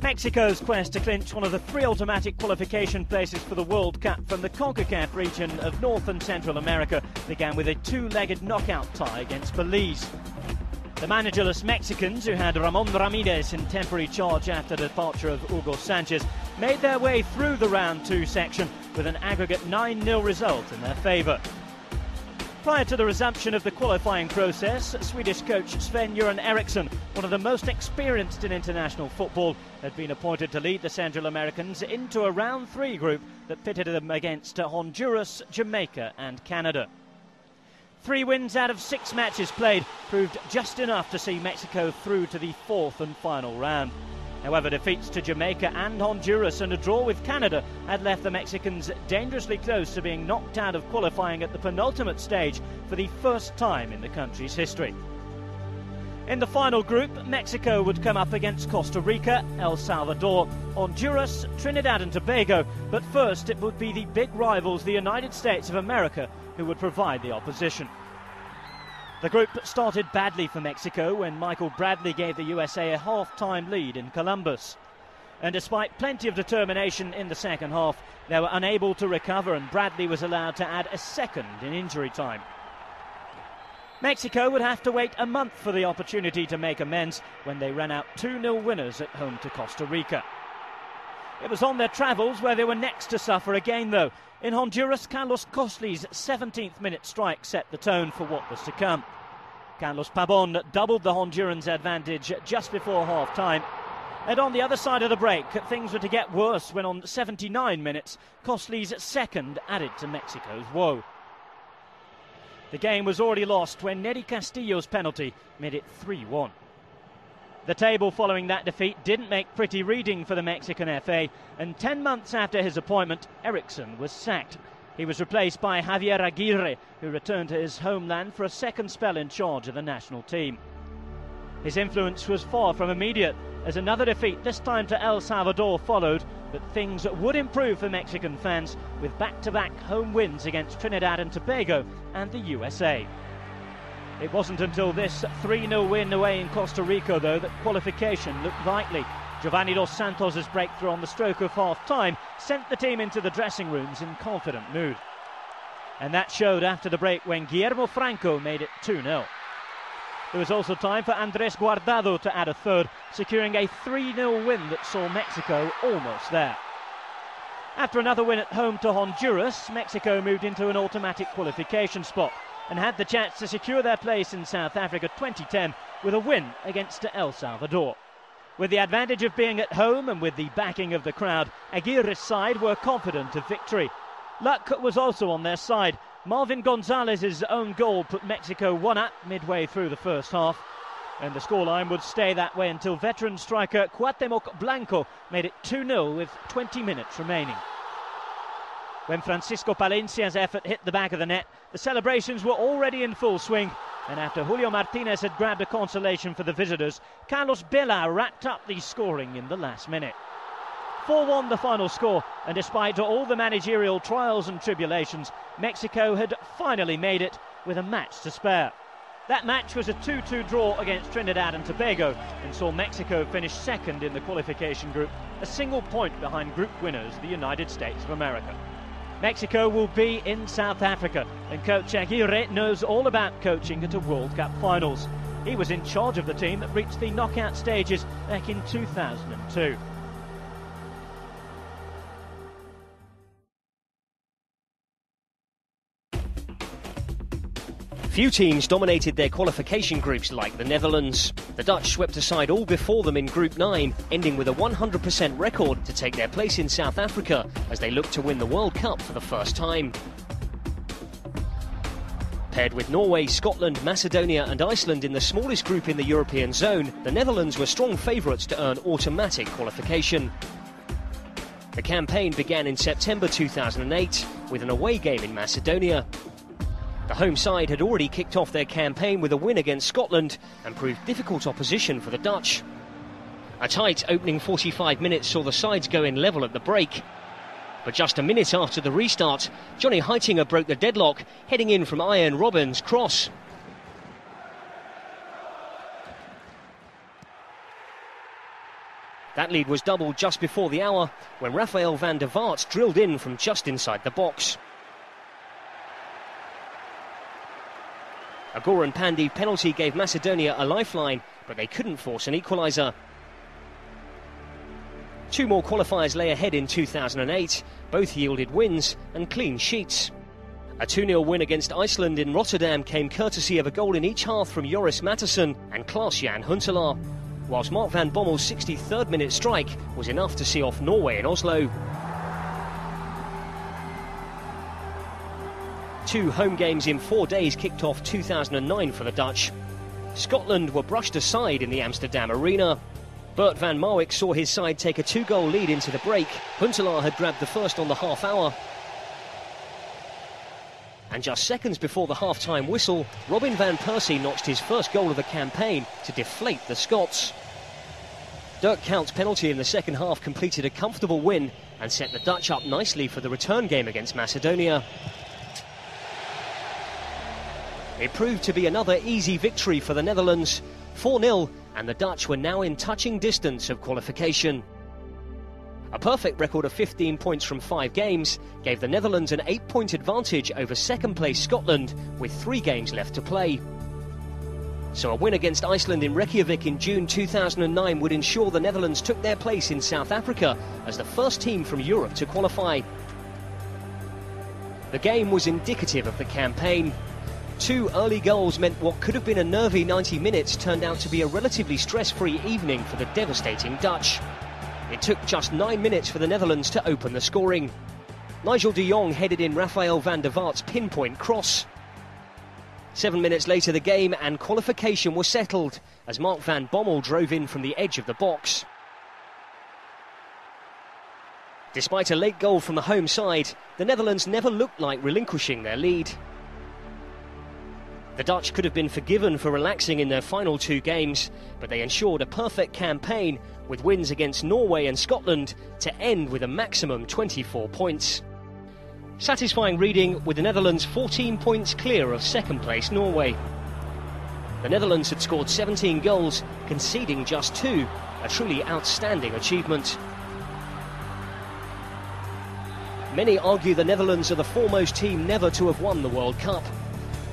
Mexico's quest to clinch one of the 3 automatic qualification places for the World Cup from the CONCACAF region of North and Central America began with a 2-legged knockout tie against Belize. The managerless Mexicans, who had Ramon Ramirez in temporary charge after the departure of Hugo Sanchez, made their way through the round 2 section with an aggregate 9-0 result in their favour. Prior to the resumption of the qualifying process, Swedish coach Sven-Göran Eriksson, one of the most experienced in international football, had been appointed to lead the Central Americans into a round 3 group that pitted them against Honduras, Jamaica and Canada. 3 wins out of 6 matches played proved just enough to see Mexico through to the 4th and final round. However, defeats to Jamaica and Honduras and a draw with Canada had left the Mexicans dangerously close to being knocked out of qualifying at the penultimate stage for the first time in the country's history. In the final group, Mexico would come up against Costa Rica, El Salvador, Honduras, Trinidad and Tobago, but first it would be the big rivals, the United States of America, who would provide the opposition. The group started badly for Mexico when Michael Bradley gave the USA a half-time lead in Columbus. And despite plenty of determination in the second half, they were unable to recover and Bradley was allowed to add a second in injury time. Mexico would have to wait a month for the opportunity to make amends when they ran out 2-0 winners at home to Costa Rica. It was on their travels where they were next to suffer again, though. In Honduras, Carlos Costly's 17th minute strike set the tone for what was to come. Carlos Pabon doubled the Hondurans' advantage just before half-time. And on the other side of the break, things were to get worse when on 79 minutes, Costly's second added to Mexico's woe. The game was already lost when Neri Castillo's penalty made it 3-1. The table following that defeat didn't make pretty reading for the Mexican FA, and 10 months after his appointment, Eriksson was sacked. He was replaced by Javier Aguirre, who returned to his homeland for a second spell in charge of the national team. His influence was far from immediate, as another defeat, this time to El Salvador, followed, but things would improve for Mexican fans with back-to-back home wins against Trinidad and Tobago and the USA. It wasn't until this 3-0 win away in Costa Rica, though, that qualification looked likely. Giovanni Dos Santos' breakthrough on the stroke of half-time sent the team into the dressing rooms in confident mood. And that showed after the break when Guillermo Franco made it 2-0. There was also time for Andrés Guardado to add a third, securing a 3-0 win that saw Mexico almost there. After another win at home to Honduras, Mexico moved into an automatic qualification spot and had the chance to secure their place in South Africa 2010 with a win against El Salvador. With the advantage of being at home and with the backing of the crowd, Aguirre's side were confident of victory. Luck was also on their side. Marvin Gonzalez's own goal put Mexico 1-up midway through the first half, and the scoreline would stay that way until veteran striker Cuauhtemoc Blanco made it 2-0 with 20 minutes remaining. When Francisco Palencia's effort hit the back of the net, the celebrations were already in full swing, and after Julio Martinez had grabbed a consolation for the visitors, Carlos Vela wrapped up the scoring in the last minute. 4-1 the final score, and despite all the managerial trials and tribulations, Mexico had finally made it with a match to spare. That match was a 2-2 draw against Trinidad and Tobago and saw Mexico finish second in the qualification group, a single point behind group winners, the United States of America. Mexico will be in South Africa, and coach Aguirre knows all about coaching at a World Cup finals. He was in charge of the team that reached the knockout stages back in 2002. Few teams dominated their qualification groups like the Netherlands. The Dutch swept aside all before them in Group 9, ending with a 100% record to take their place in South Africa as they look to win the World Cup for the first time. Paired with Norway, Scotland, Macedonia and Iceland in the smallest group in the European zone, the Netherlands were strong favourites to earn automatic qualification. The campaign began in September 2008 with an away game in Macedonia. The home side had already kicked off their campaign with a win against Scotland and proved difficult opposition for the Dutch. A tight opening 45 minutes saw the sides go in level at the break. But just a minute after the restart, Johnny Heitinger broke the deadlock, heading in from Ian Robins' cross. That lead was doubled just before the hour when Rafael van der Vaart drilled in from just inside the box. A Goran Pandev penalty gave Macedonia a lifeline, but they couldn't force an equaliser. Two more qualifiers lay ahead in 2008, both yielded wins and clean sheets. A 2-0 win against Iceland in Rotterdam came courtesy of a goal in each half from Joris Matteson and Klaas-Jan Huntelaar, whilst Mark van Bommel's 63rd minute strike was enough to see off Norway in Oslo. 2 home games in 4 days kicked off 2009 for the Dutch. Scotland were brushed aside in the Amsterdam arena. Bert van Marwijk saw his side take a 2-goal lead into the break. Huntelaar had grabbed the first on the half hour. And just seconds before the half-time whistle, Robin van Persie notched his first goal of the campaign to deflate the Scots. Dirk Kuyt's penalty in the second half completed a comfortable win and set the Dutch up nicely for the return game against Macedonia. It proved to be another easy victory for the Netherlands, 4-0, and the Dutch were now in touching distance of qualification. A perfect record of 15 points from 5 games gave the Netherlands an 8-point advantage over second-place Scotland with 3 games left to play. So a win against Iceland in Reykjavik in June 2009 would ensure the Netherlands took their place in South Africa as the first team from Europe to qualify. The game was indicative of the campaign. 2 early goals meant what could have been a nervy 90 minutes turned out to be a relatively stress-free evening for the devastating Dutch. It took just 9 minutes for the Netherlands to open the scoring. Nigel de Jong headed in Rafael van der Vaart's pinpoint cross. 7 minutes later the game and qualification was settled as Mark van Bommel drove in from the edge of the box. Despite a late goal from the home side, the Netherlands never looked like relinquishing their lead. The Dutch could have been forgiven for relaxing in their final 2 games, but they ensured a perfect campaign with wins against Norway and Scotland to end with a maximum 24 points. Satisfying reading with the Netherlands 14 points clear of second-place Norway. The Netherlands had scored 17 goals, conceding just 2, a truly outstanding achievement. Many argue the Netherlands are the foremost team never to have won the World Cup.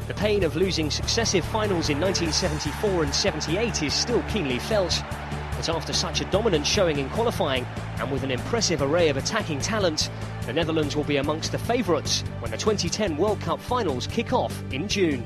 The pain of losing successive finals in 1974 and 78 is still keenly felt. But after such a dominant showing in qualifying and with an impressive array of attacking talent, the Netherlands will be amongst the favourites when the 2010 World Cup finals kick off in June.